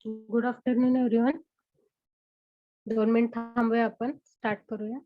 Good afternoon everyone. 2 minute थांबूया, आपण start करूया.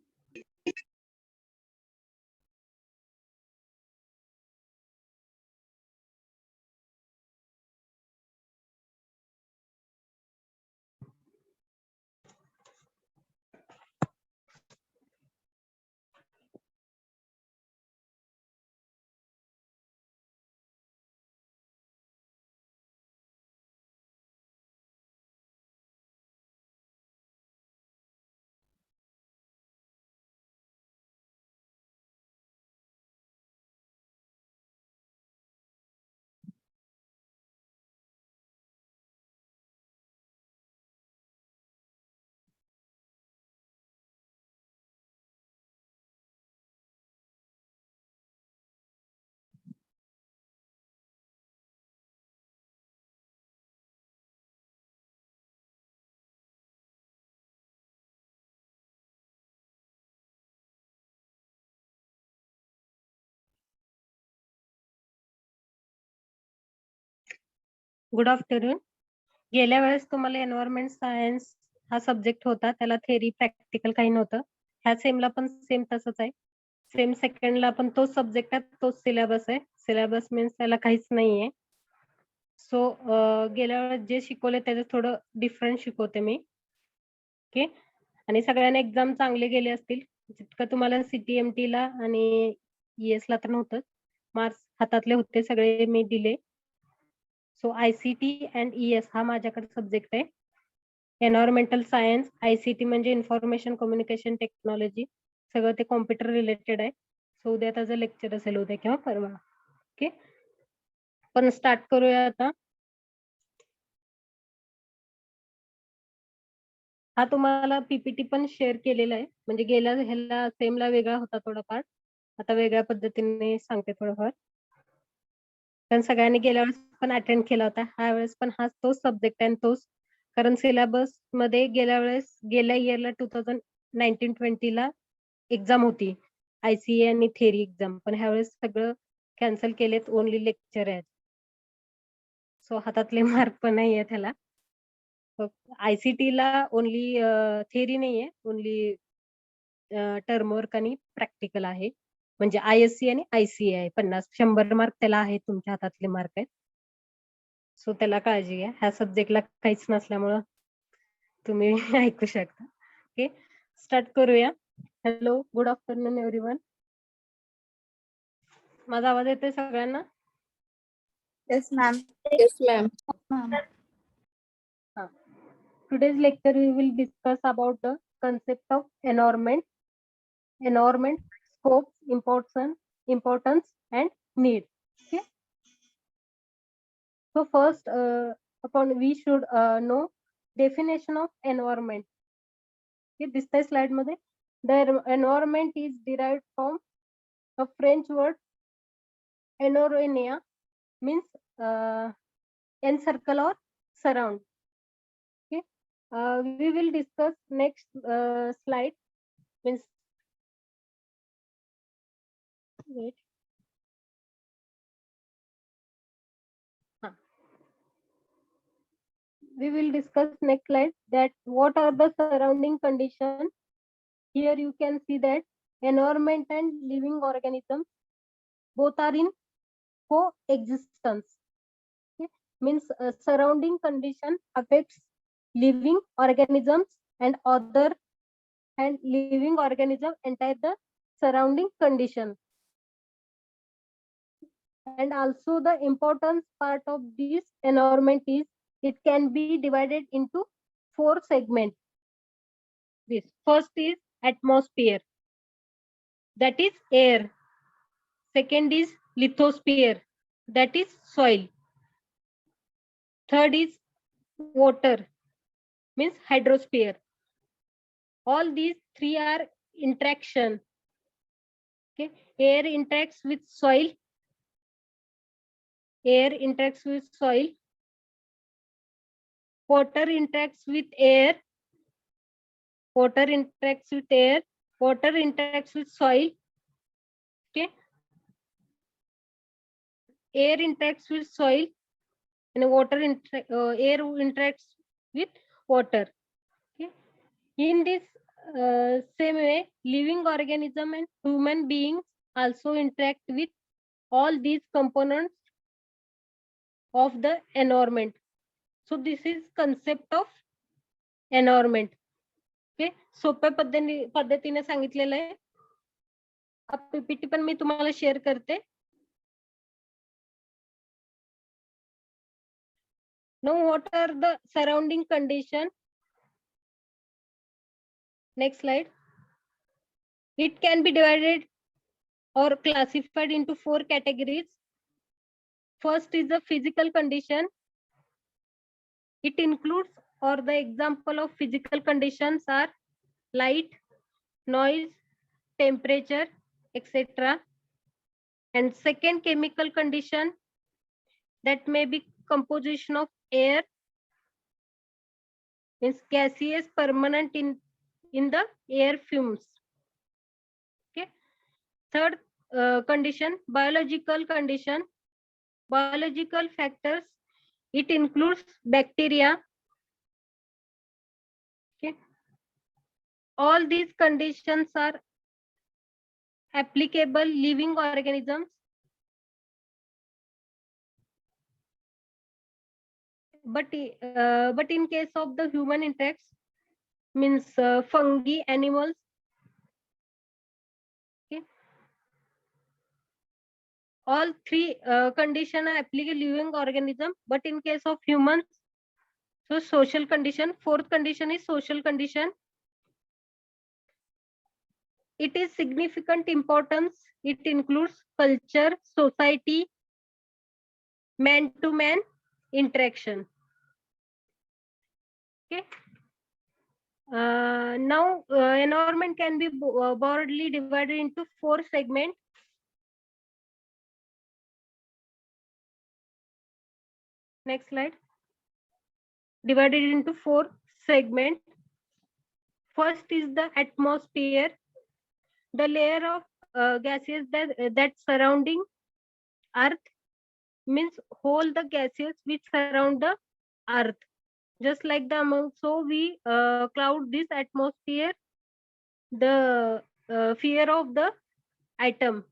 Good afternoon. गेल्या वेळेस तुम्हाला एन्व्हायरमेंट सायन्स हा सब्जेक्ट होता, त्याला थेरी प्रॅक्टिकल काही नव्हतं. ह्या सेमला पण सेम तसंच आहे. सेम सेकंडला पण तोच सब्जेक्ट आहे, तोच सिलेबस आहे. सिलेबस मीन्स त्याला काहीच नाहीये. सो गेल्या वेळेस जे शिकवले त्याचं थोडं डिफरंट शिकवते मी. ओके. आणि सगळ्यांना एक्झाम चांगले गेले असतील. जितकं तुम्हाला CTMT ला आणि ES ला तर नव्हतं. मार्क्स हातातले होते सगळे मी दिले. सो ICT अँड ES हा माझ्याकडे सब्जेक्ट आहे. एन्व्हायरमेंटल सायन्स, ICT म्हणजे इन्फॉर्मेशन कम्युनिकेशन टेक्नॉलॉजी, सगळं ते कॉम्प्युटर रिलेटेड आहे. सो उद्या त्याचं लेक्चर असेल, उद्या किंवा परवा. ओके, पण स्टार्ट करूया आता. हा तुम्हाला PPT पण शेअर केलेला आहे, म्हणजे गेल्या ह्याला सेमला वेगळा होता थोडा पार्ट, आता वेगळ्या पद्धतीने सांगते थोडंफार. कारण सगळ्यांनी गेल्या वेळेस पण अटेंड केला होता, ह्या वेळेस पण हा तोच सब्जेक्ट आहे तोच. कारण सिलेबस मध्ये गेल्या वेळेस गेल्या इयरला 2019-20 ला एक्झाम होती, ICA आणि थेरी एक्झाम, पण ह्यावेळेस सगळं कॅन्सल केलेत, ओनली लेक्चर आहेत. सो हातातले मार्क पण नाही आहे त्याला. ICT ला ओनली थेरी नाहीये, ओनली टर्म वर्क आणि प्रॅक्टिकल आहे. म्हणजे ISC आणि ICA आहे. 100 मार्क त्याला आहे, तुमच्या हातातले मार्क आहेत. सो त्याला काळजी घ्या, ह्या सब्जेक्टला काहीच नसल्यामुळं तुम्ही ऐकू शकता. ओके, स्टार्ट करूया. Hello, good afternoon everyone. माझा आवाज येतोय सगळ्यांना? Yes, ma'am. Yes, ma'am. Today's lecture we will discuss about the concept of environment, scope, importance and need. Okay. So first, we should know definition of environment. Okay, this slide मध्ये, the environment is derived from a French word environner, means encircle or surround. Okay, we will discuss next slide, means wait. We will discuss next slide that what are the surrounding conditions. Here you can see that environment and living organisms both are in coexistence. Okay? Means surrounding condition affects living organisms and other, and living organism enter the surrounding condition. And also the important part of this environment is it can be divided into 4 segments. This first is atmosphere, that is air. Second is lithosphere, that is soil. Third is water, means hydrosphere. All these 3 are interaction. Okay, air interacts with soil, air interacts with soil, water interacts with air, water interacts with air, water interacts with soil. Okay, air interacts with soil and air interacts with water. Okay. In this same way, living organism and human beings also interact with all these components of the environment. So this is concept of environment. Okay, सोप्या पद्धतीने सांगितलेलं आहे. PPT पण मी तुम्हाला share करते. Now what are the surrounding condition? Next slide. It can be divided or classified into 4 categories. First is the physical condition. It includes, or the example of physical conditions are light, noise, temperature, etc. And second, chemical condition, that may be composition of air, means gaseous permanent in the air fumes. Okay. Third condition, biological condition. Biological factors, it includes bacteria. Okay. All these conditions are applicable living organisms. But in case of the human interacts, means fungi, animals. Okay. All three condition are applicable living organism, but in case of humans, so social condition. Fourth condition is social condition. It is significant importance. It includes culture, society, man-to-man interaction. Okay. Now, environment can be broadly divided into 4 segments. Next slide. Divided into 4 segments. First is the atmosphere, the layer of gases that surrounding Earth, means whole the gases which surround the Earth. Just like the amount, so we cloud this atmosphere, the fear of the atom.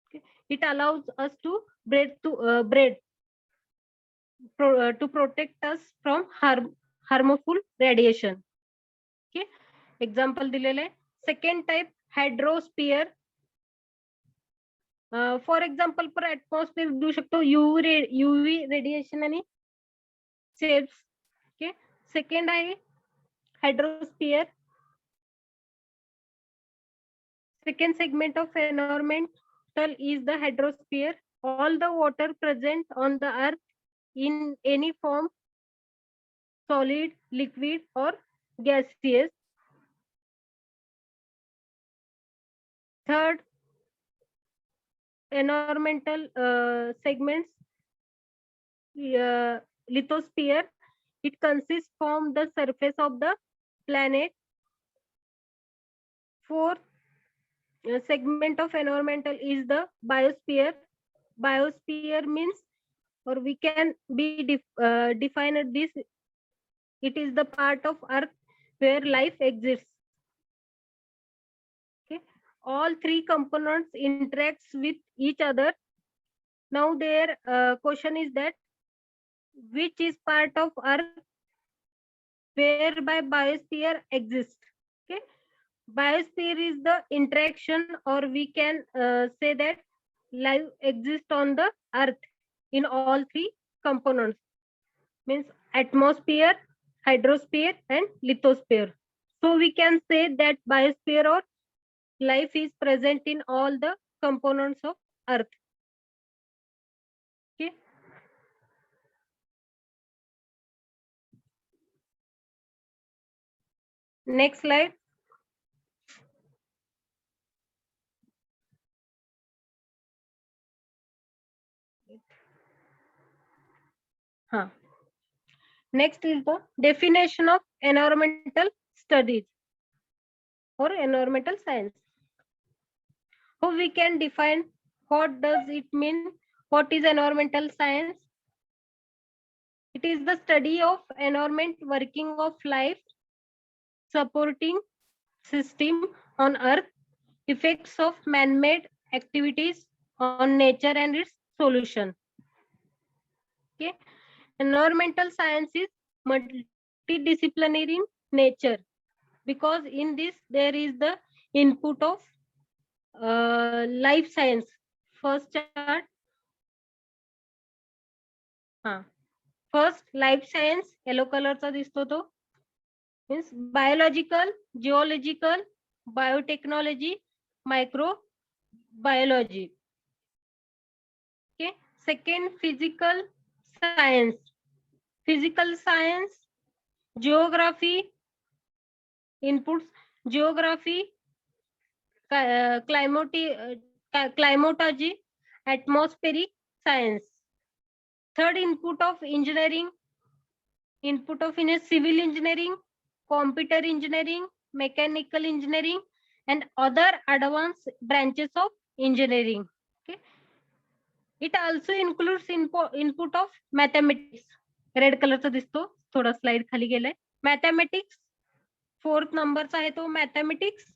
Okay. It allows us to breathe to protect us from harmful radiation. Okay. Example दिलेले. Second type, hydrosphere. For example, per atmosphere देऊ शकतो UV radiation आणि waves. Okay. Second आहे hydrosphere. Second segment of environmental is the hydrosphere. All the water present on the earth in any form, solid, liquid, or gaseous. Third, environmental segments, lithosphere. It consists from the surface of the planet. Fourth segment of environmental is the biosphere. Biosphere means, or we can be define this, it is the part of earth where life exists. Okay. All 3 components interacts with each other. Now their question is that which is part of earth whereby biosphere exists. Okay. Biosphere is the interaction, or we can say that life exists on the earth in all 3 components, means atmosphere, hydrosphere, and lithosphere. So we can say that biosphere or life is present in all the components of earth. Okay. Next slide. Next is the definition of environmental studies or environmental science. How we can define, what does it mean? What is environmental science? It is the study of environment, working of life, supporting system on earth, effects of man-made activities on nature and its solution. Okay. Environmental science is multidisciplinary in nature, because in this there is the input of life science. First chart. First life science, yellow color चा दिसतो तो, means biological, geological, biotechnology, microbiology. Okay. Second, physical science. Physical science, geography, inputs, geography, climatology, atmospheric science. Third, input of engineering, civil engineering, computer engineering, mechanical engineering, and other advanced branches of engineering. Okay. It also includes input of mathematics. Red color चा दिसतो, थोडा slide खाली गेलाय. Mathematics, fourth number चा आहे तो mathematics.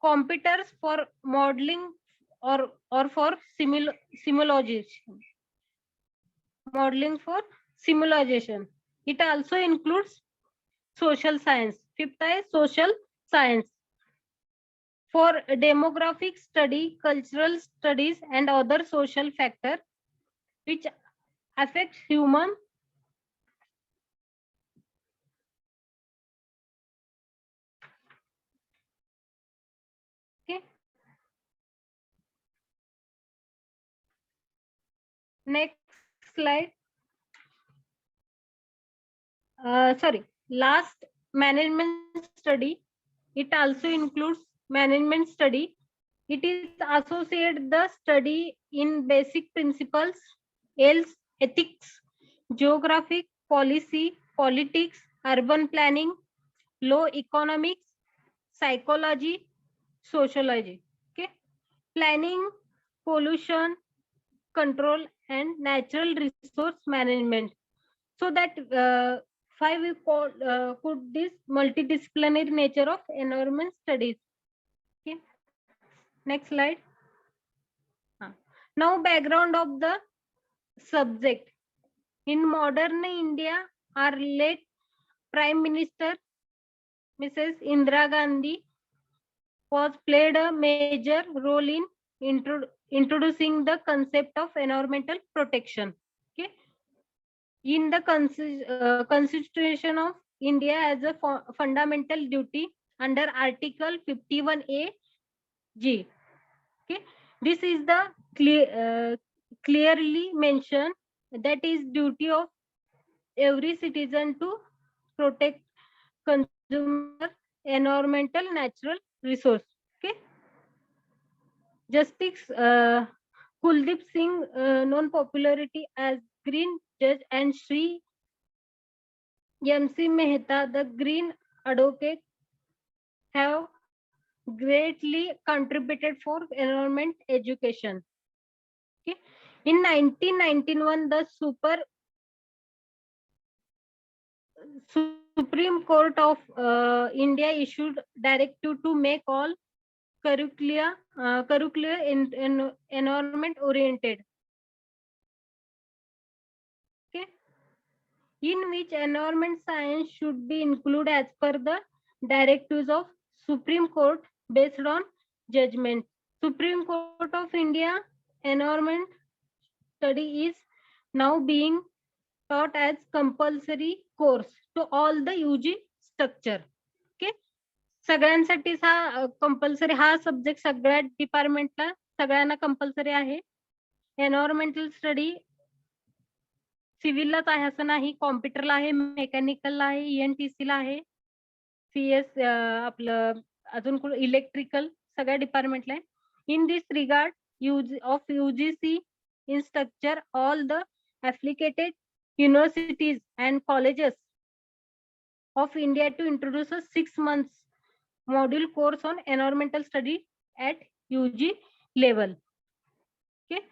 Computers for modeling or for simulation. Modeling for simulation. It also includes social science. Fifth is social science. For demographic study, cultural studies, and other social factors which affect human. Okay. Next slide. Sorry, last, management study. It also includes management study. It is associated the study in basic principles, else ethics, geographic, policy, politics, urban planning, law, economics, psychology, sociology. Okay. Planning, pollution control, and natural resource management. So that five we could this multidisciplinary nature of environment studies. Okay. Next slide. Now background of the subject. In modern India, our late Prime Minister Mrs. Indira Gandhi was played a major role in introducing the concept of environmental protection. Okay. In the Constitution of India as a fundamental duty under Article 51A G. Okay. This is the clearly mentioned that is duty of every citizen to protect consumer, environmental, natural resource. Okay. Justice Kuldeep Singh, known popularity as Green Judge, and Sri M.C. Mehta, the Green Advocate, have greatly contributed for environment education. Okay. In 1991, the Supreme Court of India issued directive to make all curricula environment oriented. Okay. In which environment science should be included as per the directives of Supreme Court based on judgment. Supreme Court of India environment study is now being taught as compulsory course to all the UG structure. Okay. सगळ्यांसाठी हा compulsory हा subject सगळ्या डिपार्टमेंटला सगळ्यांना compulsory आहे. Environmental study सिव्हिललाच आहे असं नाही, कॉम्प्युटरला आहे, मेकॅनिकलला आहे, ENTC ला आहे, CS आपलं अजून इलेक्ट्रिकल सगळ्या डिपार्टमेंटला आहे. In this regard of UGC in structure all the affiliated universities and colleges of India to introduce a 6 months module course on environmental study at UG level. Okay.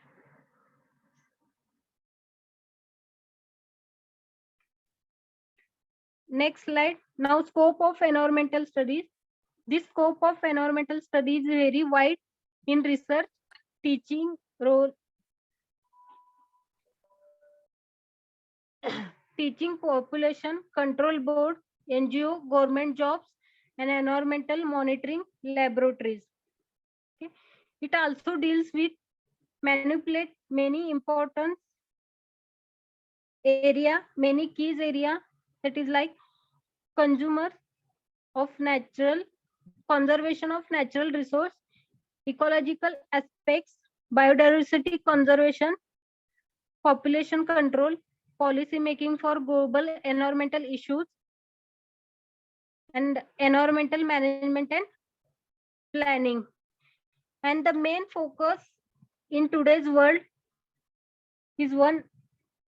Next slide. Now scope of environmental studies. This scope of environmental studies is very wide in research, teaching, role, teaching, population control board, NGO, government jobs, and environmental monitoring laboratories. Okay. It also deals with manipulate many important area, many keys area, that is like consumer of natural, conservation of natural resource, ecological aspects, biodiversity conservation, population control, policy making for global environmental issues, and environmental management and planning. And the main focus in today's world is one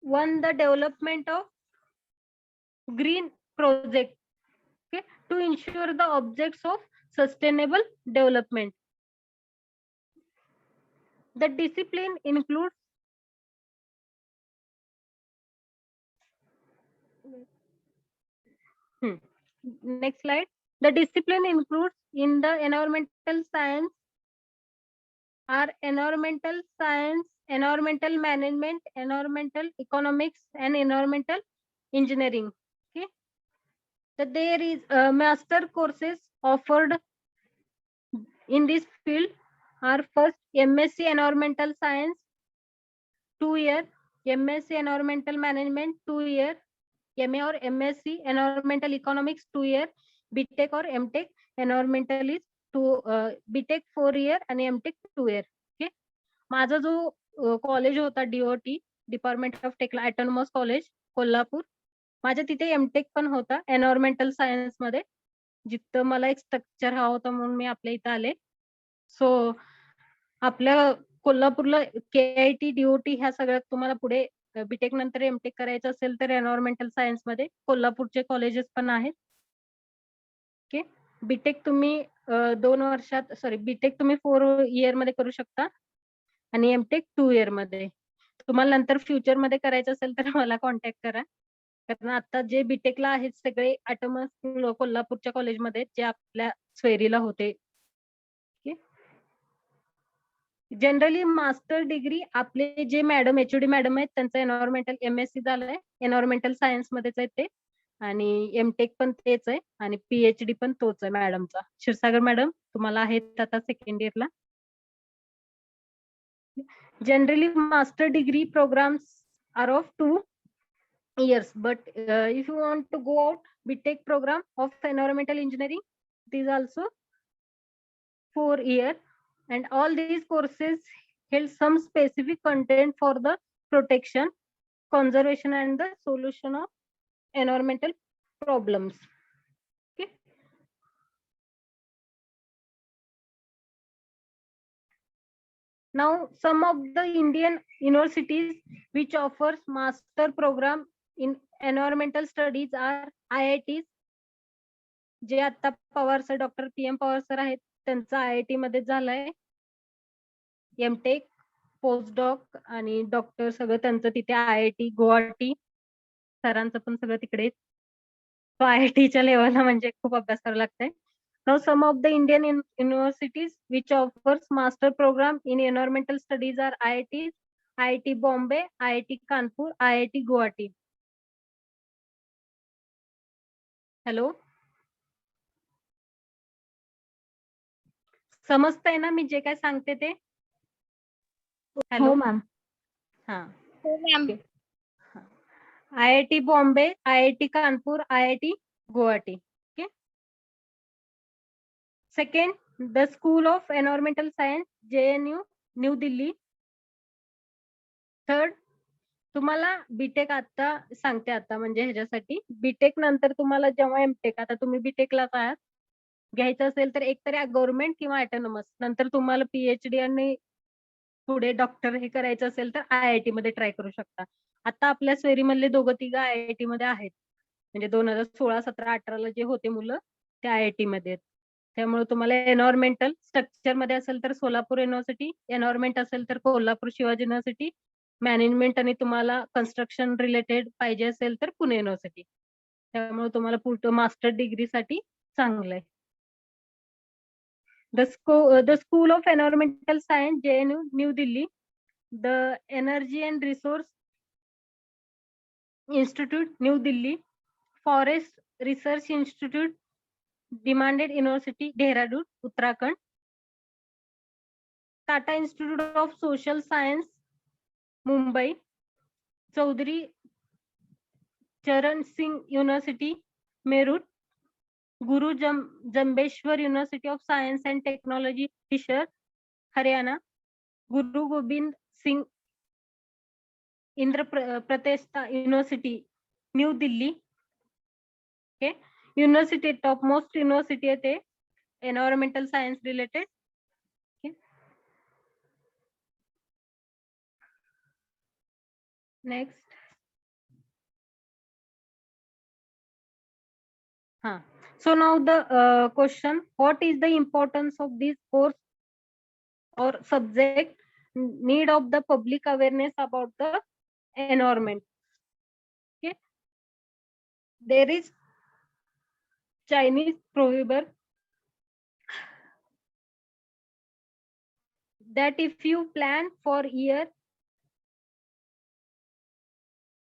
the development of green project, okay, to ensure the objects of sustainable development. The discipline includes next slide. The discipline includes in the environmental science are environmental science, environmental management, environmental economics, and environmental engineering. Okay, so there is master courses offered in this field are first MSc Environmental Science 2 year, MSc Environmental Management 2 year, MA or MSc Environmental Economics 2 year, BTech or MTech Environmental is BTech 4 year आणि MTech 2 year. Okay, माझा जो college होता DOT department of Tekla autonomous college Kolhapur, माझ्या तिथे MTech पण होता environmental science मध्ये, जिथं मला एक स्ट्रक्चर हवा होता म्हणून मी आपल्या इथं आले. सो आपल्या कोल्हापूरला KIT DOT ह्या सगळ्यात तुम्हाला पुढे बीटेक नंतर एमटेक करायचं असेल तर एन्व्हायरमेंटल सायन्स मध्ये कोल्हापूरचे कॉलेजेस पण आहेत. ओके, बीटेक तुम्ही 2 वर्षात बीटेक तुम्ही 4 इयर मध्ये करू शकता आणि एमटेक 2 इयर मध्ये. तुम्हाला नंतर फ्युचर मध्ये करायचं असेल तर मला कॉन्टॅक्ट करा, कारण आता जे बीटेकला आहेत सगळे ऑटोनॉमस कोल्हापूरच्या कॉलेजमध्ये जे आपल्या स्वेरीला होते. जनरली मास्टर डिग्री आपले जे मॅडम HOD मॅडम आहेत त्यांचं एन्व्हायरमेंटल MSc झालंय, एन्व्हायरमेंटल सायन्स मध्येच आहे ते, आणि एमटेक पण तेच आहे आणि PhD पण तोच आहे मॅडमचा. क्षीरसागर मॅडम तुम्हाला आहेत आता सेकंड इयरला. Generally master degree programs are of 2 years, but if you want to go out BTech program of environmental engineering, it is also 4 year, and all these courses held some specific content for the protection, conservation, and the solution of environmental problems. Okay. Now, some of the Indian universities which offers master program in environmental studies are IITs. जे आता Pawar sir, doctor PM Pawar sir आहेत त्यांचा IIT मध्ये झालाय. MTech, postdoc आणि doctor सगळं त्यांचं तिथे IIT Guwahati, सरांचं पण सगळं तिकडे. IITच्या लेवलला म्हणजे खूप अभ्यास करावा लागतंय. Now, some of the Indian universities which offers master program in environmental studies are IITs, IIT Bombay, IIT Kanpur, IIT Guwahati. Hello, समजतंय ना मी जे काय सांगते ते? Hello ma'am. हा, हो ma'am. IIT Bombay, IIT Kanpur, IIT Guwahati. Okay. Second, the School of Environmental Science, JNU, New Delhi. Third, तुम्हाला BTech आता सांगते आता म्हणजे ह्याच्यासाठी बीटेक नंतर तुम्हाला जेव्हा एमटेक, आता तुम्ही बीटेकलाच आहात, घ्यायचं असेल तर एकतरी गव्हर्नमेंट किंवा ऑटोनॉमस, नंतर तुम्हाला PhD आणि पुढे डॉक्टर हे करायचं असेल तर IIT मध्ये ट्राय करू शकता. आता आपल्या स्वेरी मधले 2-3 IIT मध्ये आहेत, म्हणजे 2016, 17, 18ला जे होते मुलं ते IIT मध्ये आहेत. त्यामुळे तुम्हाला एन्व्हायरमेंटल स्ट्रक्चर मध्ये असेल तर सोलापूर युनिव्हर्सिटी, एन्व्हायरमेंट असेल तर कोल्हापूर शिवाजी युनिव्हर्सिटी, मॅनेजमेंट आणि तुम्हाला कन्स्ट्रक्शन रिलेटेड पाहिजे असेल तर पुणे युनिव्हर्सिटी. त्यामुळे तुम्हाला पुढचं मास्टर डिग्रीसाठी चांगलं आहे. The School of Environmental Science, JNU, New Delhi, the Energy and Resource Institute, New Delhi, Forest Research Institute, Demanded University, Dehradun, Uttarakhand, Tata Institute of Social Science, Mumbai, Chaudhary Charan Singh University, Meerut, Guru Jambeshwar University of Science and Technology, Hisar, Haryana, Guru Gobind Singh Indraprastha University, New Delhi. Okay, university, topmost university आहे ते environmental science related. Okay. Next. So now the question, what is the importance of this course or subject, need of the public awareness about the environment? Okay. There is Chinese proverb that if you plan for year,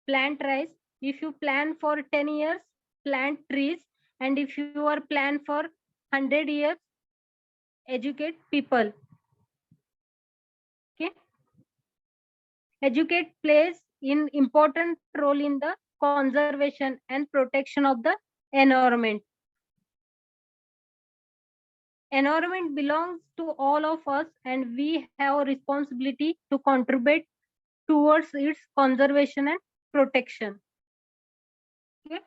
plant rice. If you plan for 10 years, plant trees. And if you are plan for 100 years, educate people. Okay. Educate plays an important role in the conservation and protection of the environment. Environment belongs to all of us, and we have a responsibility to contribute towards its conservation and protection. Okay.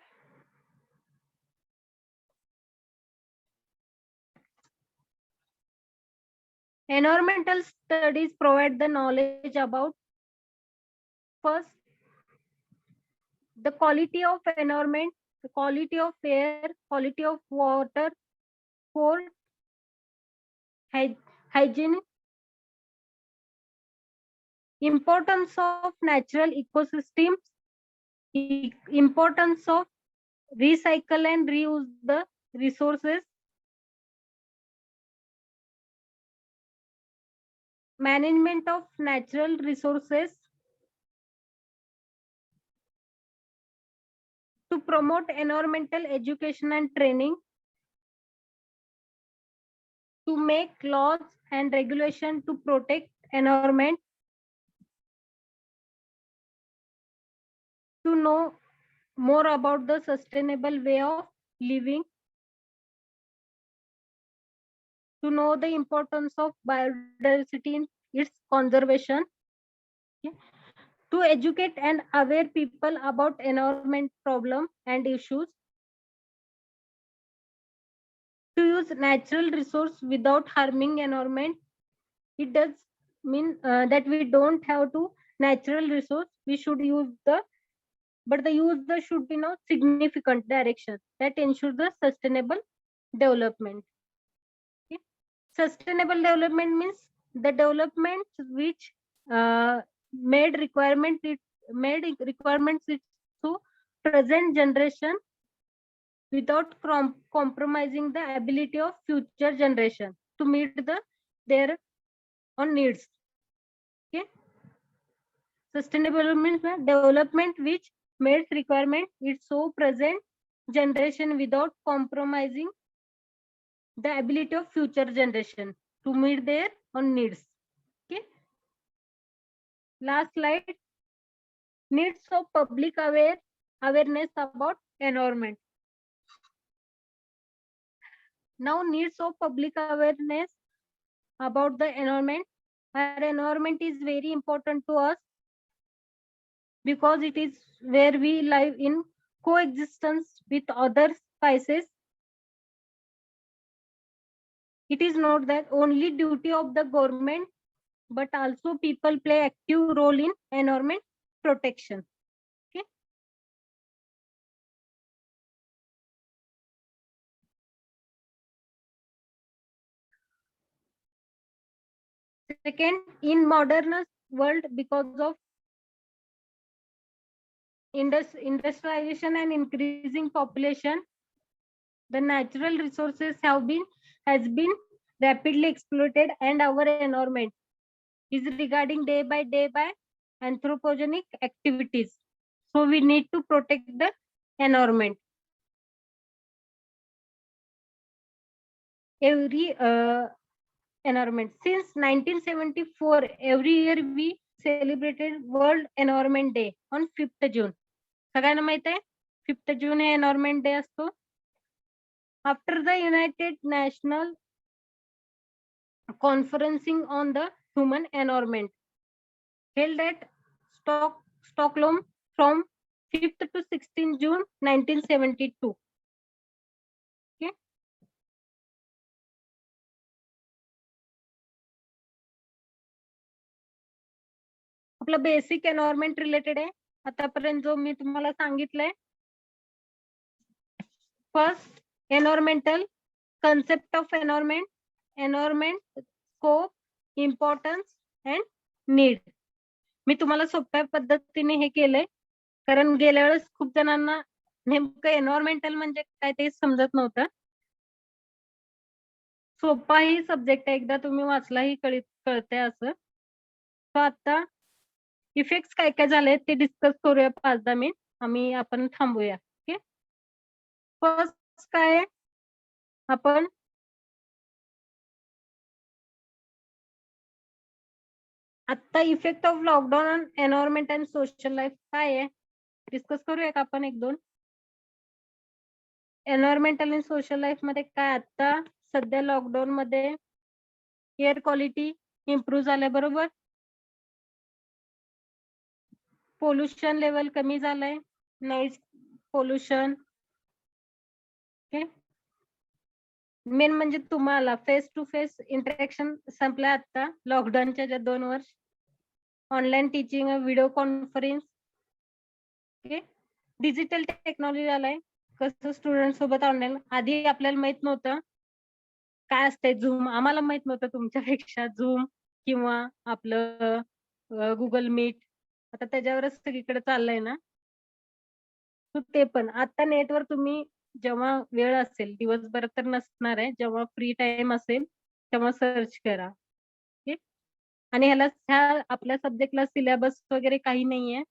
Environmental studies provide the knowledge about, first, the quality of environment, the quality of air, quality of water, food, hygiene, importance of natural ecosystems, importance of recycle and reuse the resources, management of natural resources, to promote environmental education and training, to make laws and regulation to protect environment, to know more about the sustainable way of living, to know the importance of biodiversity in its conservation, okay, to educate and aware people about environment problem and issues, to use natural resource without harming environment. It does mean that we don't have to natural resource, we should use the, but the use the should be no significant direction that ensure the sustainable development. Okay. Sustainable development means the development which made requirements to present generation without compromising the ability of future generation to meet their own needs. Okay. Sustainable means development which meets requirement it so present generation without compromising the ability of future generation to meet their own needs. Okay. Last slide. Needs of public awareness about environment. Now needs of public awareness about the environment. Our environment is very important to us because it is where we live in coexistence with other species. It is not that only duty of the government, but also people play active role in environment protection. Okay. Second, in modern world, because of industrialization and increasing population, the natural resources has been rapidly exploited, and our environment is regarding day by anthropogenic activities. So we need to protect the environment. Every environment since 1974, every year we celebrated World Environment Day on 5th June. सगळ्यांना माहित आहे 5th June हे environment day असतो. After the United national conferencing on the human environment held at Stockholm from 5th to 16th June 1972. Okay. आपलं basic environment related आहे आतापर्यंत जो मी तुम्हाला सांगितलंय. First, environmental concept of environment scope, importance and need. मी तुम्हाला सोप्या पद्धतीने हे केलंय कारण गेल्या वेळेस खूप जणांना नेमकं एनवायरमेंटल म्हणजे काय ते समजत नव्हतं. सोपाही सब्जेक्ट आहे, एकदा तुम्ही वाचलाही कळतंय असं. सो आता इफेक्ट्स काय काय झाले ते डिस्कस करूया 5-10 मिनिट. आपण थांबूया. ओके. फर्स्ट काय आपण आता effect of lockdown on environment and social life काय आहे डिस्कस करूया का आपण 1-2. एनवायरमेंटल आणि सोशल लाईफ मध्ये काय आता सध्या लॉकडाऊन मध्ये एअर क्वालिटी इम्प्रूव्ह झालंय, बरोबर. पोल्युशन लेवल कमी झालंय, नॉइज पोल्युशन. ओके. मेन म्हणजे तुम्हाला फेस टू फेस इंटरॅक्शन संपलं आता लॉकडाऊनच्या ज्या 2 वर्ष. Online teaching, video conference. Okay. Digital technology आलाय, कसं स्टुडंट सोबत ऑनलाईन. आधी आपल्याला माहित नव्हतं काय असतंय झूम, आम्हाला माहित नव्हतं तुमच्यापेक्षा झूम किंवा आपलं गुगल मीट. आता त्याच्यावरच सगळीकडे चाललंय ना. ते पण आता नेटवर तुम्ही जेव्हा वेळ असेल, दिवसभर तर नसणार आहे, जेव्हा फ्री टाइम असेल तेव्हा सर्च करा. आणि ह्या आपल्या सब्जेक्टला सिलेबस वगैरे काही नाहीये.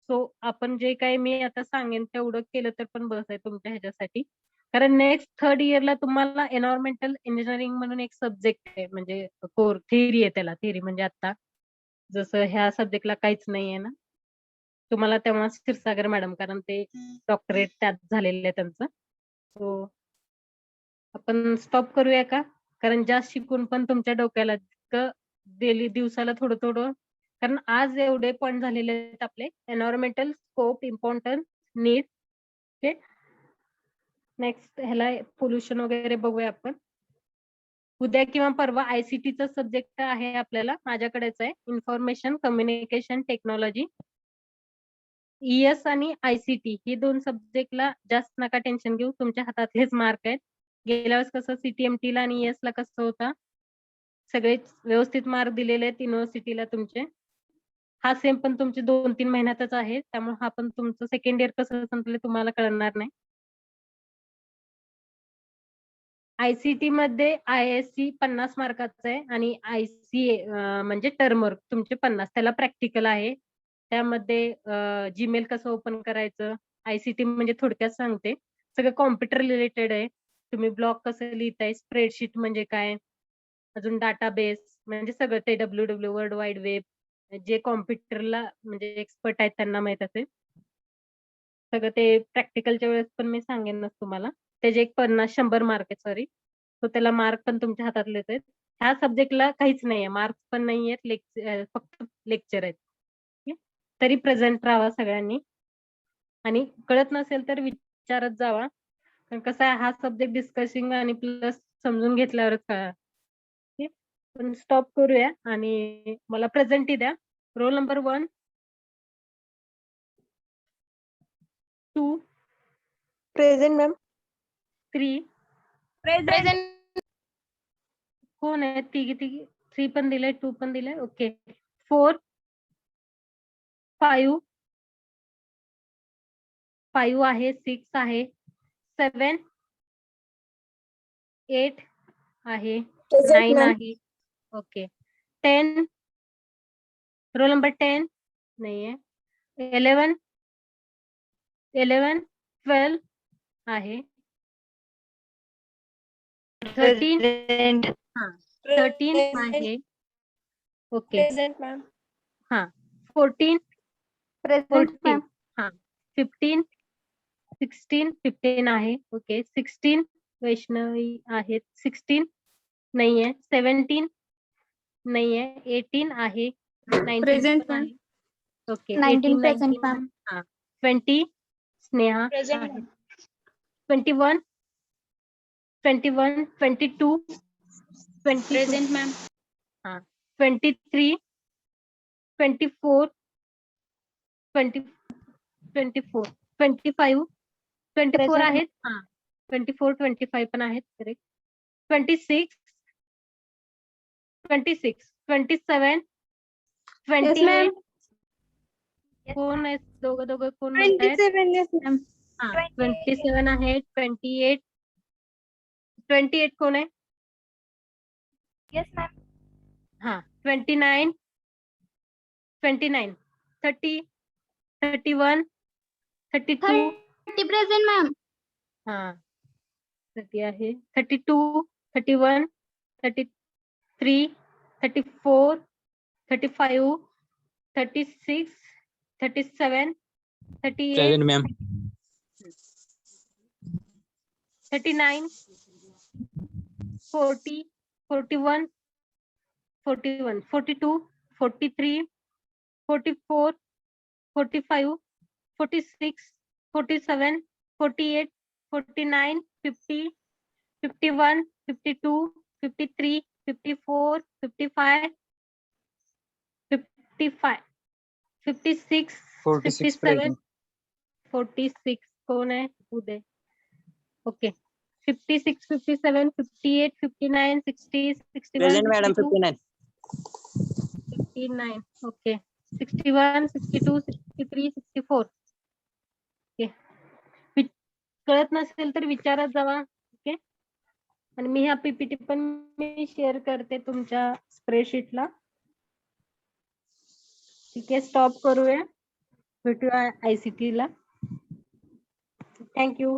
सो आपण जे काही मी आता सांगेन तेवढं केलं तर पण बस आहे तुमच्या ह्याच्यासाठी. कारण नेक्स्ट 3rd इयरला तुम्हाला एन्व्हायरमेंटल इंजिनिअरिंग म्हणून एक सब्जेक्ट आहे, म्हणजे कोर थिअरी आहे त्याला. थिअरी म्हणजे आता जसं ह्या सब्जेक्टला काहीच नाहीये ना, तुम्हाला तेव्हा क्षीरसागर मॅडम, कारण ते डॉक्टरेट त्यात झालेलं आहे त्यांचं. सो आपण स्टॉप करूया का, कारण जास्त शिकून पण तुमच्या डोक्याला डेली दिवसाला थोडं थोडं, कारण आज एवढे पॉइंट झालेले आहेत आपले. Environmental scope, importance, need. Okay. Next ह्याला पोल्युशन वगैरे बघूया आपण. उद्या किंवा परवा आयसीटीचा सब्जेक्ट आहे आपल्याला, माझ्याकडेच आहे, इन्फॉर्मेशन कम्युनिकेशन टेक्नॉलॉजी. ईएस आणि आयसीटी ही 2 सब्जेक्टला जास्त नका टेन्शन घेऊ, तुमच्या हातातलेच मार्क आहेत. गेल्या वेळेस कसं CTMT ला आणि ईएस ला कसं होता, सगळे व्यवस्थित मार्क दिलेले आहेत युनिव्हर्सिटीला तुमचे. हा सेम पण तुमचे 2-3 महिन्यातच आहे, त्यामुळे हा पण तुमचं सेकंड इयर कसं संपले तुम्हाला कळणार नाही. आयसीटी मध्ये ISC 50 मार्काचं आहे आणि ICA म्हणजे टर्म वर्क तुमचे 50. त्याला प्रॅक्टिकल आहे. त्यामध्ये जीमेल कसं ओपन करायचं, आयसीटी म्हणजे थोडक्यात सांगते, सगळं कॉम्प्युटर रिलेटेड आहे. तुम्ही ब्लॉग कसं लिहिताय, स्प्रेडशीट म्हणजे काय, अजून डाटाबेस म्हणजे सगळं ते WWW, वर्ल्ड वाईड वेब, जे कॉम्प्युटरला म्हणजे एक्सपर्ट आहेत त्यांना माहित असेल सगळं. ते प्रॅक्टिकलच्या वेळेस पण मी सांगेनच तुम्हाला. त्याचे एक 50-100 मार्क आहे, सॉरी. तो त्याला मार्क पण तुमच्या हातातलेच आहेत. ह्या सब्जेक्टला काहीच नाहीये, मार्क्स पण नाहीयेत, फक्त लेक्चर आहेत. तरी प्रेझेंट राहा सगळ्यांनी, आणि कळत नसेल तर विचारत जावा, कारण कसं आहे हा सब्जेक्ट डिस्कसिंग आणि प्लस समजून घेतल्यावरच कळा. पण स्टॉप करूया आणि मला प्रेझेंटी द्या. Roll number 1, 2, present ma'am. 3. Present. कोण आहे? तिघी 3 पण दिले, 2 पण दिले. ओके. 4, 5, 5 आहे, 6 आहे, 7, 8 आहे, Present, 9 ma'am. आहे. ओके. 10, रोल नंबर 10 नाहीये. 11, 12 आहे. 13 Present. हा 13 आहे. ओके. Present, ma'am. हा 14, Present, 14 ma'am. हा 15, 16, 15 आहे. ओके. 16 वैष्णवी आहेत. 16 नाहीये. 17 नाहीये. 18 आहे. 19 Present, पण ma'am. आहे. ओके. 19 18, present, 19 ma'am. हा 20 स्नेहा Present, आहे. ma'am. 21, 22, 22 Present, ma'am. हा 23, 24, 20, 24, 25, 24 Present, आहेत. हा 24, 25 पण आहेत. करेक्ट. 26, 26, 27, Yes, 28 ma'am. कोण आहेत? दोघं कोण म्हणतायत? 27, yes, ma'am. हा 27 आहे. 28, 28 कोण आहे? Yes, ma'am. हा 29, 29, 30, 31, 32 30 present, ma'am. हा 30 आहे. 32, 31, 33, 34, 35, 36, 37, 38, Present, ma'am. 39, 40, 41, 41, 42, 43, 44, 45, 46, 47, 48, 49, 50, 51, 52, 53, 54, 55, 55, 56, 46 57, present. 46 कोण आहे? उदय. Okay. 56, 57, 58, 59, 60, 61, Present, madam. 62, 59. 59. Okay. 61, 62, 63, 64. Okay. कळत नसेल तर विचारत जावा. ओके. आणि मी हा पीपीटी पण मी शेअर करते तुमच्या स्प्रेडशीटला. ठीक आहे. स्टॉप करूया. भेटूया ICT ला. थँक्यू.